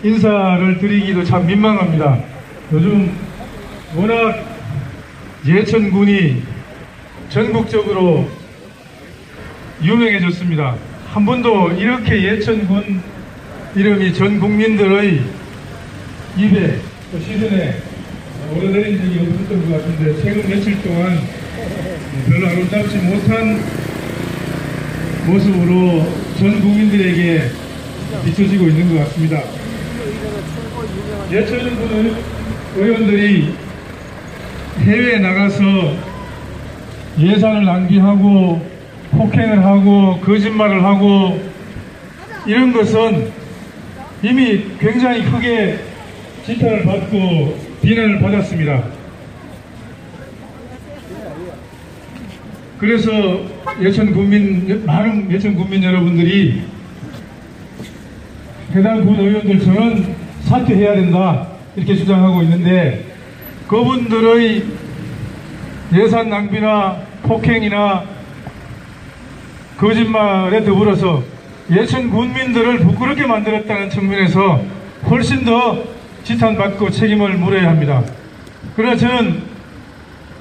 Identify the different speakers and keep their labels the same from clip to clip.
Speaker 1: 인사를 드리기도 참 민망합니다. 요즘 워낙 예천군이 전국적으로 유명해졌습니다. 한 번도 이렇게 예천군 이름이 전 국민들의 입에 또 시선에 오르내린 적이 없었던 것 같은데, 최근 며칠 동안 별로 아름답지 못한 모습으로 전 국민들에게 비춰지고 있는 것 같습니다. 예천군 의원들이 해외에 나가서 예산을 낭비하고 폭행을 하고 거짓말을 하고 이런 것은 이미 굉장히 크게 지탄을 받고 비난을 받았습니다. 그래서 많은 예천 국민 여러분들이 해당 군 의원들 저는 사퇴해야 된다 이렇게 주장하고 있는데, 그분들의 예산 낭비나 폭행이나 거짓말에 더불어서 예천 군민들을 부끄럽게 만들었다는 측면에서 훨씬 더 지탄받고 책임을 물어야 합니다. 그러나 저는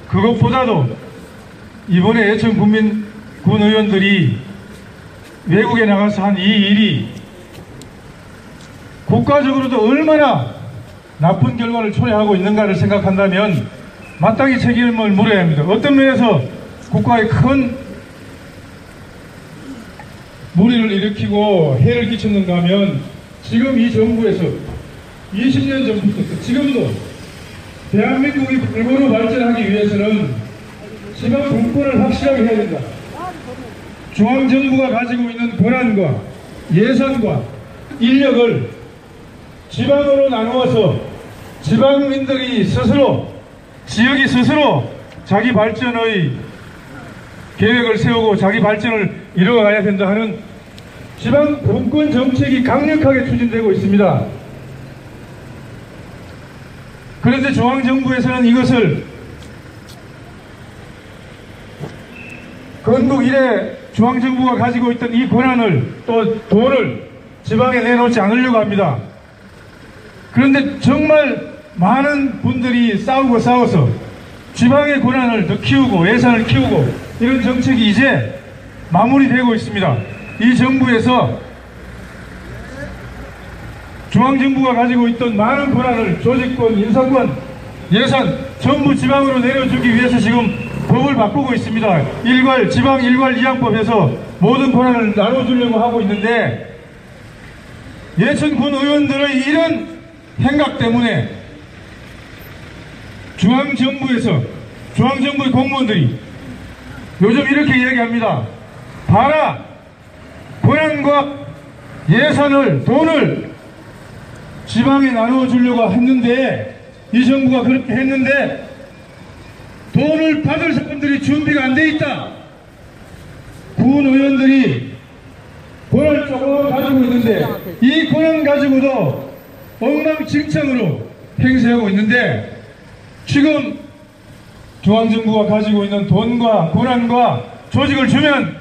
Speaker 1: 그것보다도 이번에 예천 군 의원들이 외국에 나가서 한 이 일이 국가적으로도 얼마나 나쁜 결과를 초래하고 있는가를 생각한다면 마땅히 책임을 물어야 합니다. 어떤 면에서 국가에 큰 무리를 일으키고 해를 끼쳤는가 하면, 지금 이 정부에서 20년 전부터 지금도 대한민국이 골고루 발전하기 위해서는 지방 분권을 확실하게 해야 된다. 중앙정부가 가지고 있는 권한과 예산과 인력을 지방으로 나누어서 지방민들이 스스로, 지역이 스스로 자기 발전의 계획을 세우고 자기 발전을 이루어가야 된다 하는 지방 분권 정책이 강력하게 추진되고 있습니다. 그런데 중앙정부에서는 이것을 건국 이래 중앙정부가 가지고 있던 이 권한을, 또 돈을 지방에 내놓지 않으려고 합니다. 그런데 정말 많은 분들이 싸워서 지방의 권한을 더 키우고 예산을 키우고 이런 정책이 이제 마무리되고 있습니다. 이 정부에서 중앙정부가 가지고 있던 많은 권한을, 조직권, 인사권, 예산 전부 지방으로 내려주기 위해서 지금 법을 바꾸고 있습니다. 지방 일괄 이양법에서 모든 권한을 나눠주려고 하고 있는데, 예천군 의원들의 이런 행각 때문에 중앙정부의 공무원들이 요즘 이렇게 이야기합니다. 봐라, 권한과 예산을, 돈을 지방에 나눠주려고 했는데, 이 정부가 그렇게 했는데 돈을 받을 사람들이 준비가 안 돼 있다. 군 의원들이 권한을 조금 가지고 있는데 이 권한 가지고도 엉망진창으로 행세하고 있는데, 지금 중앙정부가 가지고 있는 돈과 권한과 조직을 주면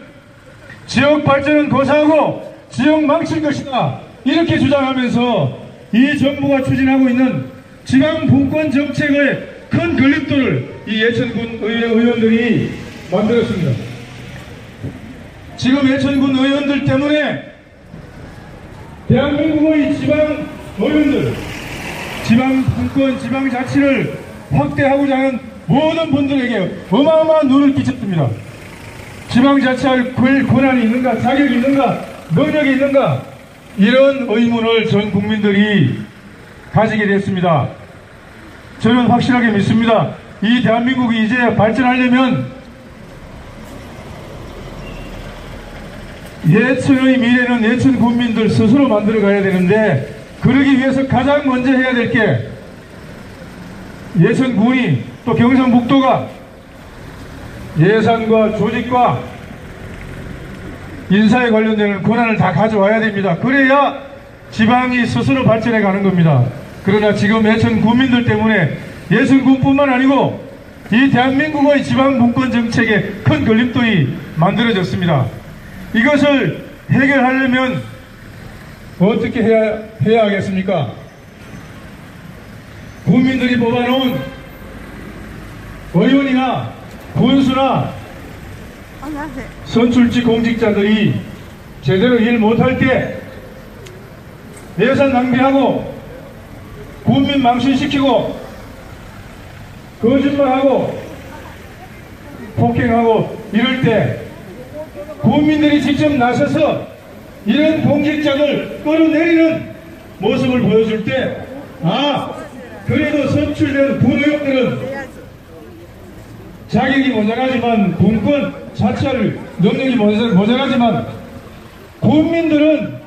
Speaker 1: 지역 발전은 고사하고 지역 망칠 것이다, 이렇게 주장하면서 이 정부가 추진하고 있는 지방 분권 정책의 큰 걸림돌을 이 예천군 의원들이 만들었습니다. 지금 예천군 의원들 때문에 대한민국의 지방 의원들, 지방 분권, 지방 자치를 확대하고자 하는 모든 분들에게 어마어마한 눈을 끼쳤습니다. 지방 자치할 권한이 있는가, 자격이 있는가, 능력이 있는가, 이런 의문을 전 국민들이 가지게 됐습니다. 저는 확실하게 믿습니다. 이 대한민국이 이제 발전하려면 예천의 미래는 예천 국민들 스스로 만들어가야 되는데, 그러기 위해서 가장 먼저 해야 될 게 예천군이, 또 경상북도가 예산과 조직과 인사에 관련되는 권한을 다 가져와야 됩니다. 그래야 지방이 스스로 발전해 가는 겁니다. 그러나 지금 예천 군민들 때문에 예천군뿐만 아니고 이 대한민국의 지방 분권 정책에 큰 걸림돌이 만들어졌습니다. 이것을 해결하려면 어떻게 해야 하겠습니까? 국민들이 뽑아놓은 의원이나 군수나 선출직 공직자들이 제대로 일 못할 때 예산 낭비하고 국민 망신시키고 거짓말하고 폭행하고 이럴 때 국민들이 직접 나서서 이런 공직자들 끌어내리는 모습을 보여줄 때, 아, 그래도 선출된 군의원들은 자격이 모자라지만 군권 자체를 능력이 모자라지만 국민들은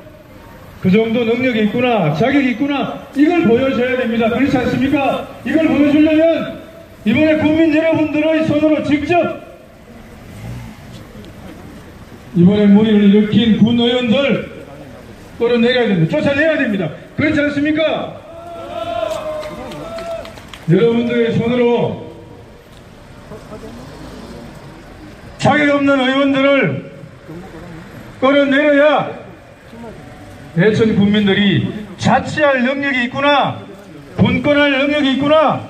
Speaker 1: 그 정도 능력이 있구나, 자격이 있구나, 이걸 보여줘야 됩니다. 그렇지 않습니까? 이걸 보여주려면 이번에 국민 여러분들의 손으로 직접 이번에 무리를 일으킨 군의원들 끌어내려야 됩니다. 쫓아내야 됩니다. 그렇지 않습니까? 여러분들의 손으로 자격 없는 의원들을 끌어내려야 대천 국민들이 자치할 능력이 있구나, 분권할 능력이 있구나,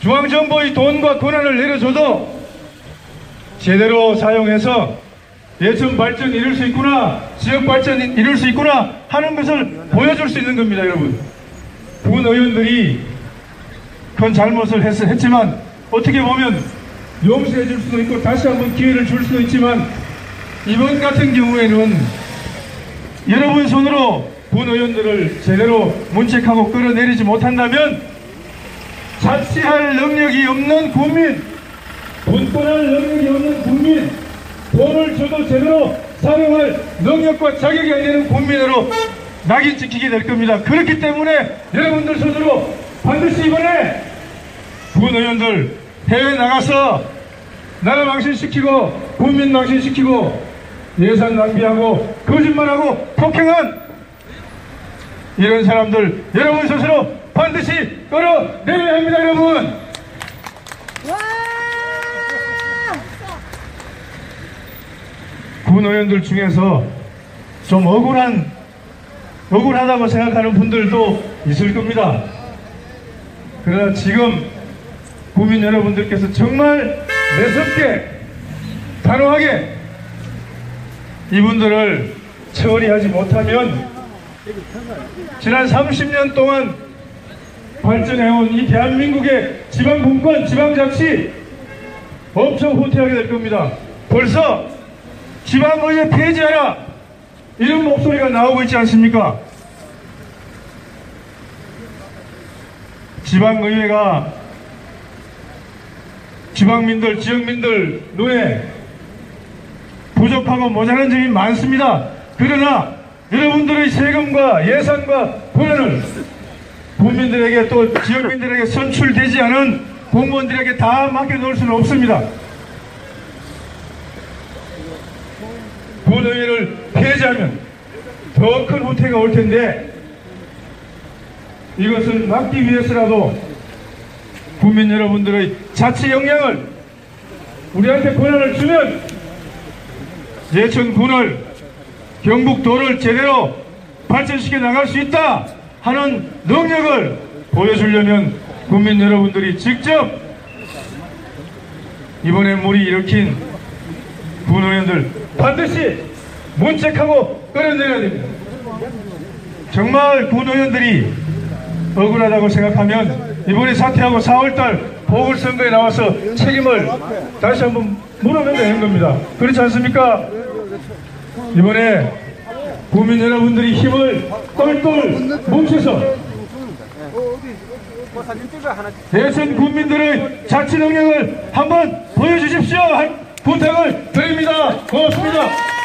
Speaker 1: 중앙정부의 돈과 권한을 내려줘도 제대로 사용해서 예천 발전 이룰 수 있구나, 지역 발전 이룰 수 있구나 하는 것을 보여줄 수 있는 겁니다. 여러분, 군 의원들이 큰 잘못을 했지만 어떻게 보면 용서해 줄 수도 있고 다시 한번 기회를 줄 수도 있지만 이번 같은 경우에는 여러분 손으로 군 의원들을 제대로 문책하고 끌어내리지 못한다면 자치할 능력이 없는 국민, 분권할 능력이 없는 국민, 돈을 줘도 제대로 사용할 능력과 자격이 안 되는 국민으로 낙인 찍히게 될 겁니다. 그렇기 때문에 여러분들 손으로 반드시 이번에 군 의원들 해외 나가서 나라 망신시키고 국민 망신시키고 예산 낭비하고 거짓말하고 폭행한 이런 사람들 여러분 스스로 반드시 끌어내려야 합니다. 여러분, 군 의원들 중에서 좀 억울하다고 생각하는 분들도 있을 겁니다. 그러나 지금 국민 여러분들께서 정말 매섭게 단호하게 이분들을 처리하지 못하면 지난 30년 동안 발전해온 이 대한민국의 지방분권, 지방자치 엄청 후퇴하게 될 겁니다. 벌써 지방의회 폐지하라 이런 목소리가 나오고 있지 않습니까? 지방의회가 지방민들, 지역민들 눈에 부족하고 모자란 점이 많습니다. 그러나 여러분들의 세금과 예산과 권한을 국민들에게 또 지역민들에게 선출되지 않은 공무원들에게 다 맡겨놓을 수는 없습니다. 군의회를 폐지하면 더 큰 후퇴가 올 텐데 이것을 막기 위해서라도 국민 여러분들의 자치 역량을 우리한테 권한을 주면 예천군을 경북도를 제대로 발전시켜 나갈 수 있다 하는 능력을 보여주려면 국민 여러분들이 직접 이번에 무리 일으킨 군의원들 반드시 문책하고 끌어내려야 됩니다. 정말 군의원들이 억울하다고 생각하면 이번에 사퇴하고 4월달 보궐선거에 나와서 책임을 다시 한번 물어내야 되는 겁니다. 그렇지 않습니까? 이번에 국민 여러분들이 힘을 똘똘 뭉쳐서 대선 국민들의 자치 능력을 한번 보여주십시오. 부탁을 드립니다. 고맙습니다.